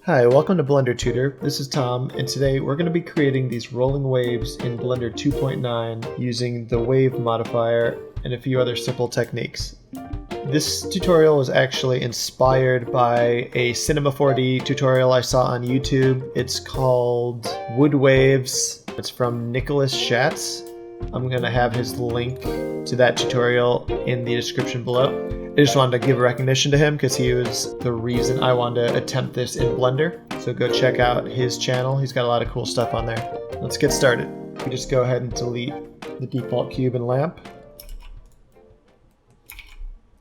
Hi, welcome to Blender Tutor. This is Tom, and today we're going to be creating these rolling waves in Blender 2.9 using the wave modifier and a few other simple techniques. This tutorial was actually inspired by a Cinema 4D tutorial I saw on YouTube. It's called Wood Waves. It's from Nicholas Schatz. I'm going to have his link to that tutorial in the description below. I just wanted to give recognition to him because he was the reason I wanted to attempt this in Blender. So go check out his channel. He's got a lot of cool stuff on there. Let's get started. We just go ahead and delete the default cube and lamp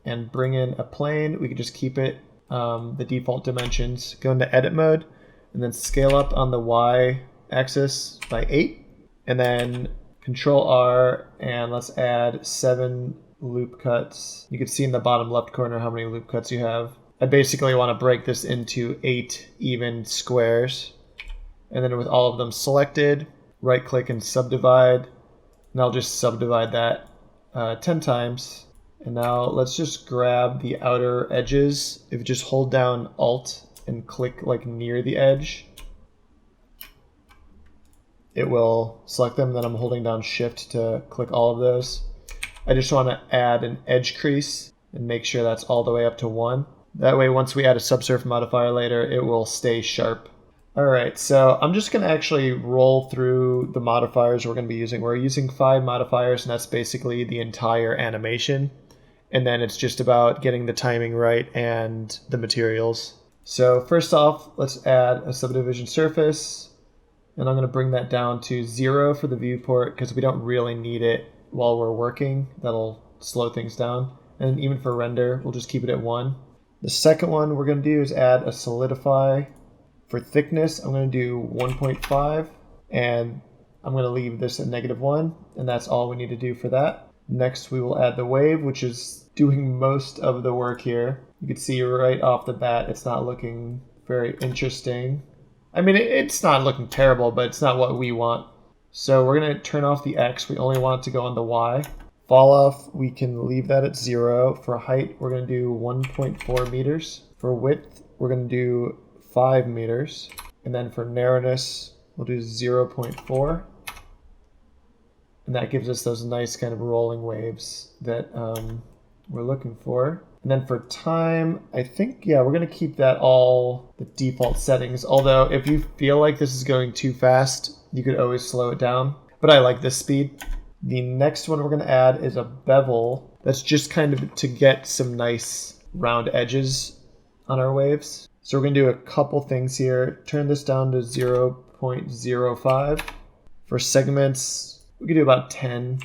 and bring in a plane. We could just keep it the default dimensions. Go into edit mode and then scale up on the Y axis by 8 and then Control R and let's add 7 loop cuts. You can see in the bottom left corner how many loop cuts you have. I basically want to break this into 8 even squares. And then with all of them selected, right click and subdivide. And I'll just subdivide that 10 times. And now let's just grab the outer edges. If you just hold down Alt and click like near the edge, it will select them. Then I'm holding down Shift to click all of those. I just want to add an edge crease and make sure that's all the way up to 1. That way, once we add a subsurf modifier later, it will stay sharp. All right, so I'm just going to actually roll through the modifiers we're going to be using. We're using 5 modifiers, and that's basically the entire animation. And then it's just about getting the timing right and the materials. So first off, let's add a subdivision surface. And I'm going to bring that down to 0 for the viewport because we don't really need it while we're working. That'll slow things down. And even for render, we'll just keep it at 1. The second one we're going to do is add a solidify. For thickness, I'm going to do 1.5, and I'm going to leave this at -1, and that's all we need to do for that. Next, we will add the wave, which is doing most of the work here. You can see right off the bat, it's not looking very interesting. I mean, it's not looking terrible, but it's not what we want. So we're going to turn off the X. We only want it to go on the Y. Fall off, we can leave that at 0. For height, we're going to do 1.4 meters. For width, we're going to do 5 meters. And then for narrowness, we'll do 0.4. And that gives us those nice kind of rolling waves that we're looking for. And then for time, I think, yeah, we're going to keep that all the default settings. Although if you feel like this is going too fast, you could always slow it down. But I like this speed. The next one we're going to add is a bevel. That's just kind of to get some nice round edges on our waves. So we're going to do a couple things here. Turn this down to 0.05. For segments, we can do about 10.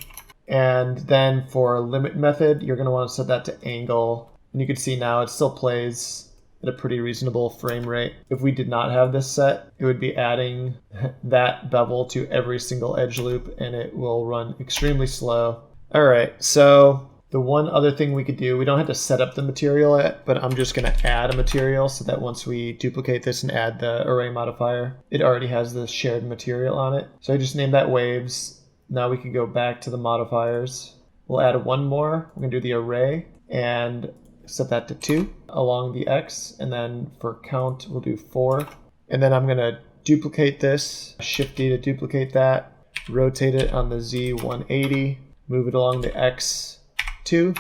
And then for limit method, you're going to want to set that to angle. And you can see now it still plays at a pretty reasonable frame rate. If we did not have this set, it would be adding that bevel to every single edge loop, and it will run extremely slow. All right, so the one other thing we could do, we don't have to set up the material yet, but I'm just going to add a material so that once we duplicate this and add the array modifier, it already has the shared material on it. So I just named that waves. Now we can go back to the modifiers. We'll add one more. We're going to do the array and set that to 2 along the X. And then for count, we'll do 4. And then I'm going to duplicate this, Shift D to duplicate that, rotate it on the Z 180, move it along the X 2.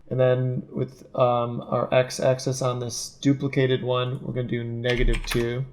And then with our X axis on this duplicated one, we're going to do -2.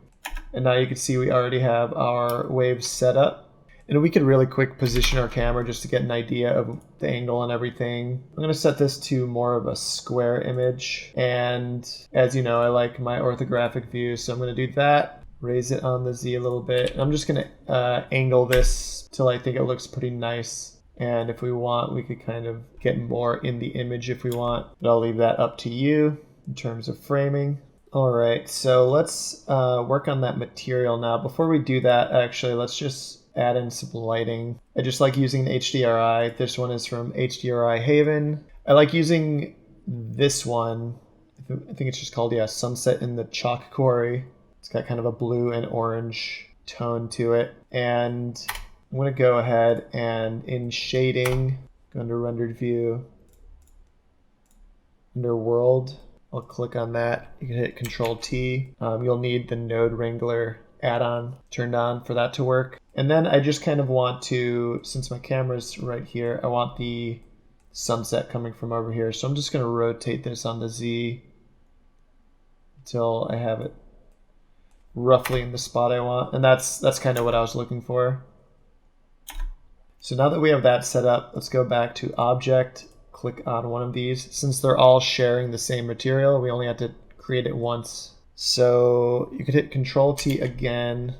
And now you can see we already have our waves set up. And we could really quick position our camera just to get an idea of the angle and everything. I'm going to set this to more of a square image. And as you know, I like my orthographic view, so I'm going to do that. Raise it on the Z a little bit. And I'm just going to angle this till I think it looks pretty nice. And if we want, we could kind of get more in the image if we want. But I'll leave that up to you in terms of framing. All right, so let's work on that material now. Before we do that, actually, let's just add in some lighting. I just like using the HDRI. This one is from HDRI Haven. I like using this one. I think it's just called, yeah, Sunset in the Chalk Quarry. It's got kind of a blue and orange tone to it. And I'm going to go ahead and in shading, go under rendered view, under world, I'll click on that. You can hit Control T. You'll need the Node Wrangler add-on turned on for that to work. And then I just kind of want to, since my camera's right here, I want the sunset coming from over here. So I'm just going to rotate this on the Z until I have it roughly in the spot I want. And that's kind of what I was looking for. So now that we have that set up, let's go back to Object, click on one of these. Since they're all sharing the same material, we only have to create it once. So you could hit Control T again.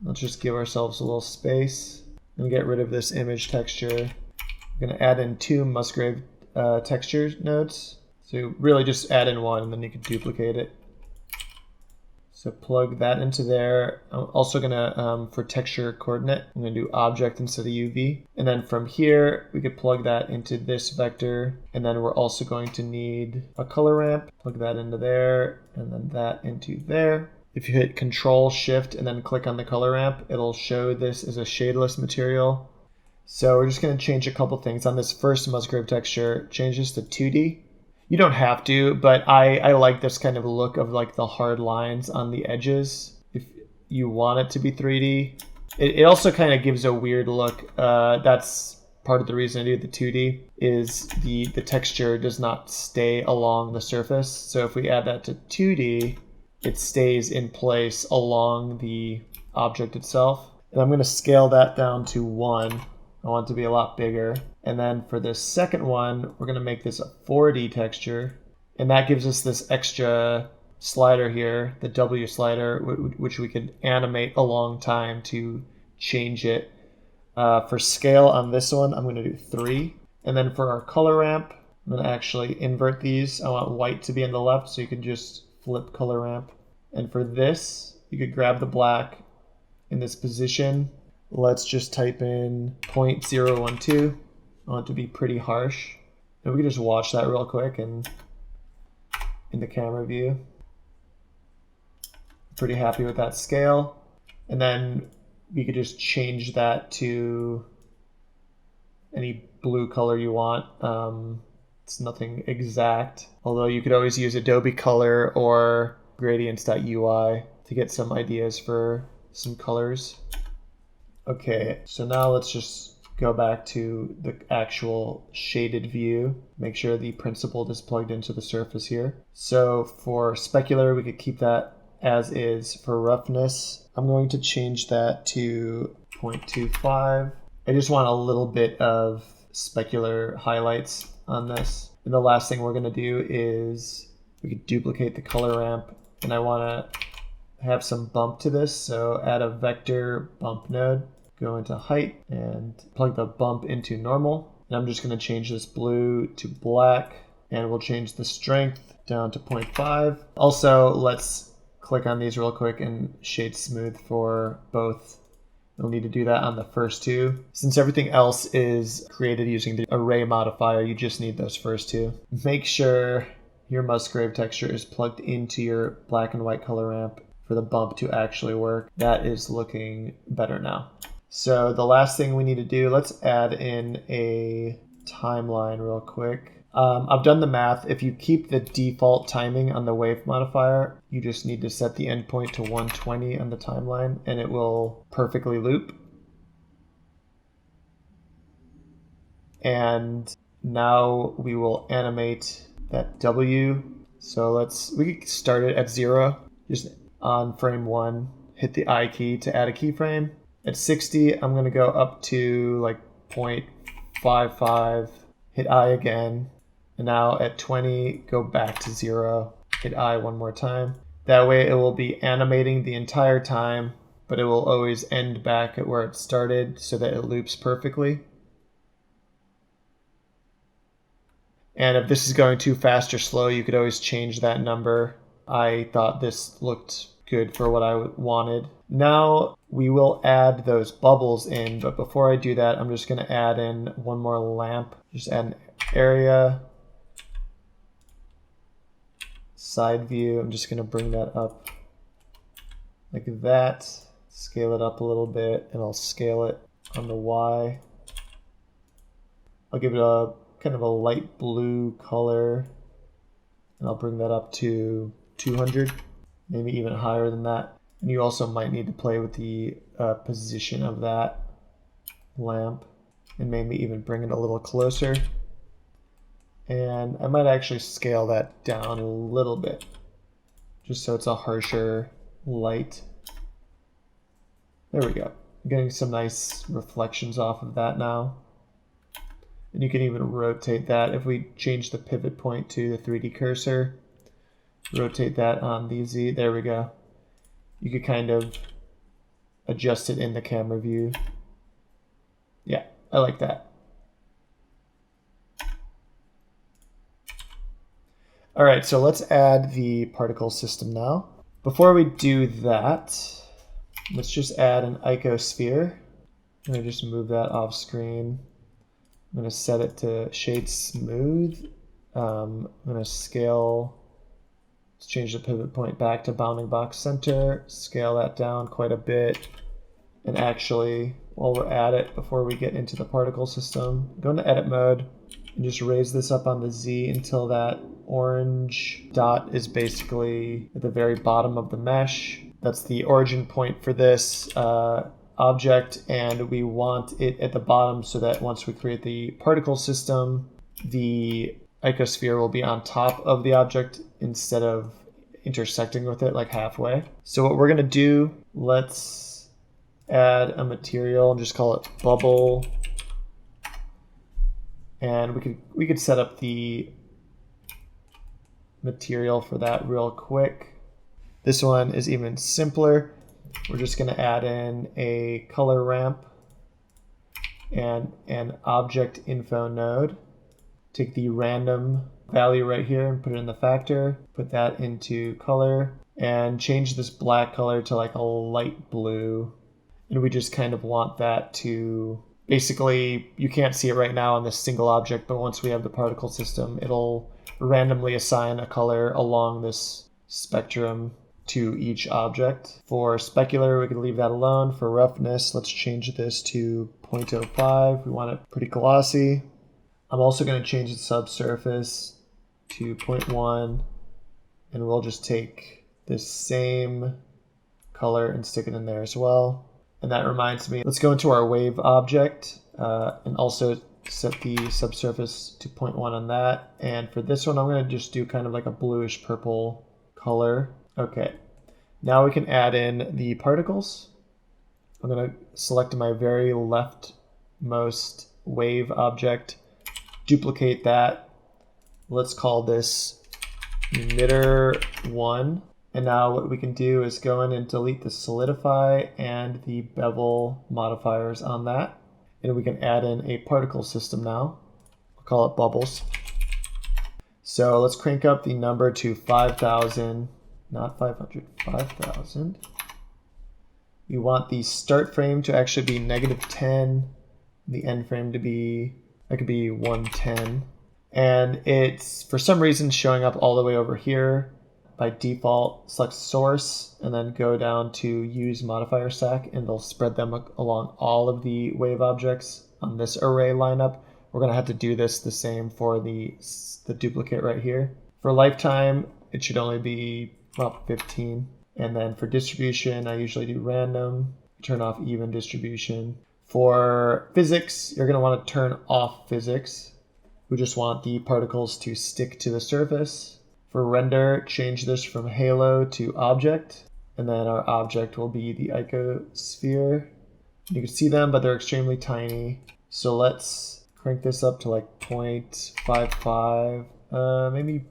Let's just give ourselves a little space and get rid of this image texture. I'm going to add in 2 Musgrave texture nodes. So really just add in 1 and then you can duplicate it. So plug that into there. I'm also going to, for texture coordinate, I'm going to do object instead of UV. And then from here, we could plug that into this vector. And then we're also going to need a color ramp. Plug that into there and then that into there. If you hit Control Shift and then click on the color ramp, it'll show this as a shadeless material. So we're just going to change a couple things on this first Musgrave texture. Change this to 2D. You don't have to, but I like this kind of look of like the hard lines on the edges. If you want it to be 3D, it also kind of gives a weird look. That's part of the reason I do the 2D is the texture does not stay along the surface. So if we add that to 2D, it stays in place along the object itself. And I'm going to scale that down to 1. I want it to be a lot bigger. And then for this second one, we're going to make this a 4D texture. And that gives us this extra slider here, the W slider, which we could animate a long time to change it. For scale on this one, I'm going to do 3. And then for our color ramp, I'm going to actually invert these. I want white to be on the left, so you can just flip color ramp. And for this, you could grab the black in this position. Let's just type in 0.012. I want it to be pretty harsh. And we can just watch that real quick and in the camera view. Pretty happy with that scale. And then we could just change that to any blue color you want. It's nothing exact, although you could always use Adobe Color or gradients.ui to get some ideas for some colors. Okay, so now let's just go back to the actual shaded view. Make sure the principled is plugged into the surface here. So for specular, we could keep that as is. For roughness, I'm going to change that to 0.25. I just want a little bit of specular highlights on this. And the last thing we're going to do is we could duplicate the color ramp, and I want to have some bump to this. So add a vector bump node, go into height and plug the bump into normal. And I'm just going to change this blue to black, and we'll change the strength down to 0.5. Also, let's click on these real quick and shade smooth for both. You'll need to do that on the first 2. Since everything else is created using the array modifier, you just need those first 2. Make sure your Musgrave texture is plugged into your black and white color ramp for the bump to actually work. That is looking better now. So the last thing we need to do, let's add in a timeline real quick. I've done the math. If you keep the default timing on the wave modifier, you just need to set the endpoint to 120 on the timeline and it will perfectly loop. And now we will animate that W. So we can start it at 0, just on frame 1, hit the I key to add a keyframe. At 60, I'm going to go up to like 0.55, hit I again. And now at 20, go back to 0, hit I one more time. That way it will be animating the entire time, but it will always end back at where it started so that it loops perfectly. And if this is going too fast or slow, you could always change that number. I thought this looked good for what I wanted. Now we will add those bubbles in, but before I do that, I'm just going to add in one more lamp. Just add an area. Side view, I'm just going to bring that up like that, scale it up a little bit, and I'll scale it on the Y. I'll give it a kind of a light blue color. and I'll bring that up to 200, maybe even higher than that. And you also might need to play with the position of that lamp and maybe even bring it a little closer. And I might actually scale that down a little bit, just so it's a harsher light. There we go. I'm getting some nice reflections off of that now. And you can even rotate that. If we change the pivot point to the 3D cursor, rotate that on the Z, there we go. You could kind of adjust it in the camera view. Yeah, I like that. All right, so let's add the particle system now. Before we do that, let's just add an icosphere. I'm gonna just move that off screen. I'm gonna set it to shade smooth. I'm gonna scale, let's change the pivot point back to bounding box center, scale that down quite a bit. And actually, while we're at it, before we get into the particle system, go into edit mode and just raise this up on the Z until that orange dot is basically at the very bottom of the mesh. That's the origin point for this object, and we want it at the bottom so that once we create the particle system, the icosphere will be on top of the object instead of intersecting with it like halfway. So what we're gonna do, let's add a material and just call it bubble. And we could set up the material for that real quick. This one is even simpler. We're just going to add in a color ramp and an object info node. Take the random value right here and put it in the factor, put that into color, and change this black color to like a light blue. And we just kind of want that to, basically, you can't see it right now on this single object, but once we have the particle system, it'll randomly assign a color along this spectrum to each object. For specular, we can leave that alone. For roughness, let's change this to 0.05. We want it pretty glossy. I'm also going to change the subsurface to 0.1, and we'll just take this same color and stick it in there as well. And that reminds me, let's go into our wave object and also set the subsurface to 0.1 on that. And for this one, I'm going to just do kind of like a bluish purple color. Okay, now we can add in the particles. I'm going to select my very leftmost wave object, duplicate that. Let's call this emitter 1. And now what we can do is go in and delete the solidify and the bevel modifiers on that. And we can add in a particle system now. We'll call it bubbles. So let's crank up the number to 5,000, not 500, 5,000. We want the start frame to actually be -10, the end frame to be, that could be 110. And it's, for some reason, showing up all the way over here. By default, select source and then go down to use modifier stack, and they'll spread them along all of the wave objects on this array lineup. We're going to have to do this the same for the duplicate right here. For lifetime, it should only be about 15. And then for distribution, I usually do random, turn off even distribution. For physics, you're going to want to turn off physics. We just want the particles to stick to the surface. For render, change this from halo to object, and then our object will be the icosphere. You can see them, but they're extremely tiny. So let's crank this up to like 0.55, maybe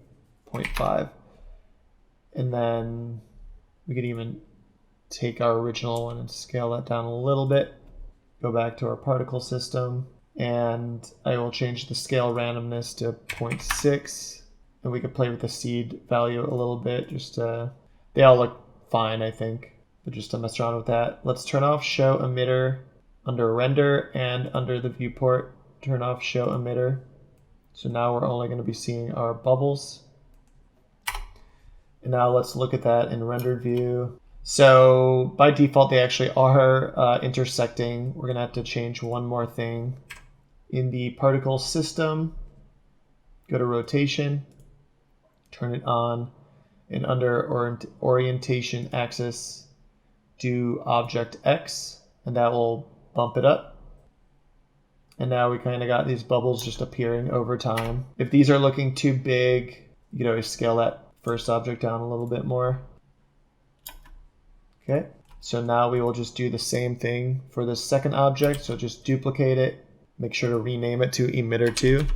0.5. And then we could even take our original one and scale that down a little bit. Go back to our particle system, and I will change the scale randomness to 0.6. And we could play with the seed value a little bit. Just they all look fine, I think, but just to mess around with that. Let's turn off show emitter under render, and under the viewport, turn off show emitter. So now we're only going to be seeing our bubbles. And now let's look at that in rendered view. So by default, they actually are intersecting. We're going to have to change one more thing. In the particle system, go to rotation. turn it on, and under orientation axis, do object X, and that will bump it up. And now we kind of got these bubbles just appearing over time. If these are looking too big, you can always scale that first object down a little bit more. Okay, so now we will just do the same thing for the second object. So just duplicate it, make sure to rename it to emitter2,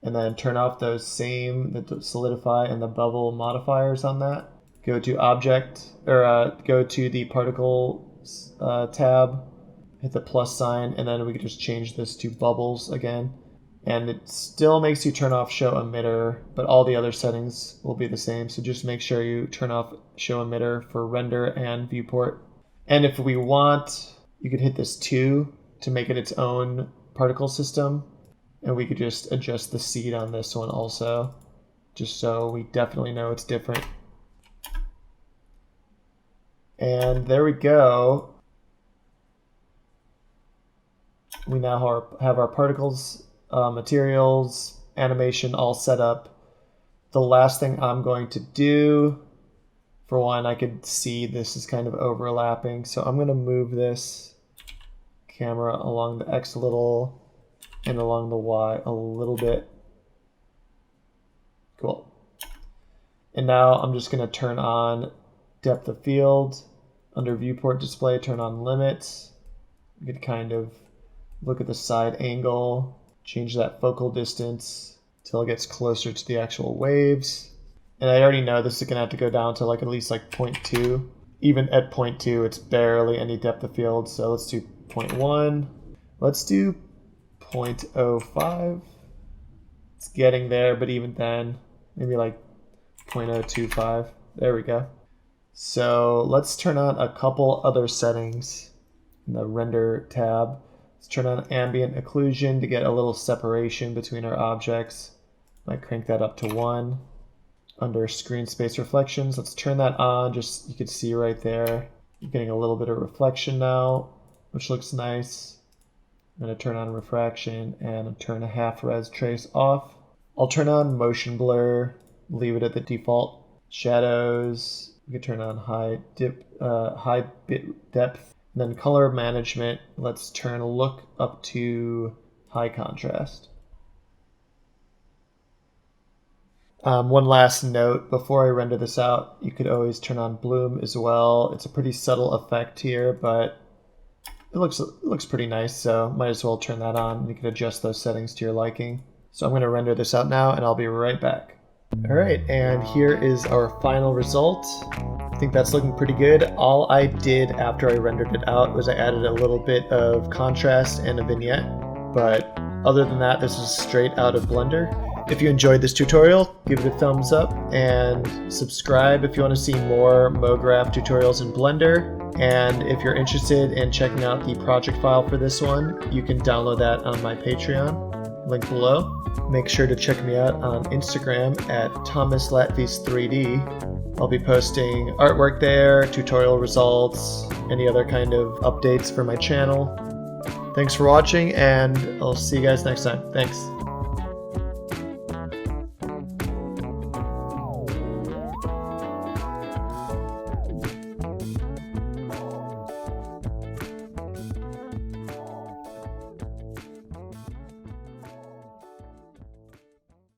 and then turn off those the solidify and the bubble modifiers on that. Go to object, or go to the particles tab, hit the plus sign, and then we can just change this to bubbles again. And it still makes you turn off show emitter, but all the other settings will be the same. So just make sure you turn off show emitter for render and viewport. And if we want, you could hit this 2 to make it its own particle system. And we could just adjust the seed on this one also, just so we definitely know it's different. And there we go. We now have our particles, materials, animation all set up. The last thing I'm going to do, for one, I could see this is kind of overlapping, so I'm going to move this camera along the X a little and along the Y a little bit. Cool. And now I'm just going to turn on depth of field. Under viewport display, turn on limits. You could kind of look at the side angle, change that focal distance till it gets closer to the actual waves. And I already know this is gonna have to go down to like at least like 0.2. Even at 0.2, it's barely any depth of field. So let's do 0.1. Let's do 0.05. It's getting there, but even then, maybe like 0.025. There we go. So let's turn on a couple other settings in the render tab. Let's turn on ambient occlusion to get a little separation between our objects. Might crank that up to 1. Under screen space reflections, let's turn that on. Just, you can see right there, you're getting a little bit of reflection now, which looks nice. I'm going to turn on refraction and turn a half res trace off. I'll turn on motion blur, leave it at the default. Shadows, we can turn on high bit depth. And then color management, let's turn look up to high contrast. One last note, before I render this out, you could always turn on bloom as well. It's a pretty subtle effect here, but it looks pretty nice, so might as well turn that on. You can adjust those settings to your liking. So I'm going to render this out now, and I'll be right back. All right, and here is our final result. I think that's looking pretty good. All I did after I rendered it out was I added a little bit of contrast and a vignette, but other than that, this is straight out of Blender. If you enjoyed this tutorial, give it a thumbs up and subscribe if you want to see more Mograph tutorials in Blender. And if you're interested in checking out the project file for this one, you can download that on my Patreon, link below. Make sure to check me out on Instagram at ThomasLatvies3D. I'll be posting artwork there, tutorial results, any other kind of updates for my channel. Thanks for watching, and I'll see you guys next time. Thanks.